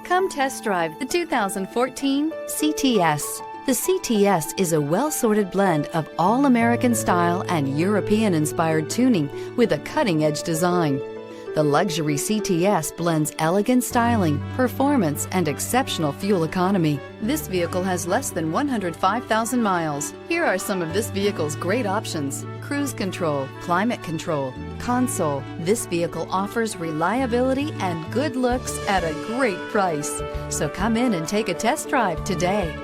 Come test drive the 2014 CTS. The CTS is a well-sorted blend of all-American style and European-inspired tuning with a cutting-edge design. The luxury CTS blends elegant styling, performance, and exceptional fuel economy. This vehicle has less than 105,000 miles. Here are some of this vehicle's great options: cruise control, climate control, console. This vehicle offers reliability and good looks at a great price. So come in and take a test drive today.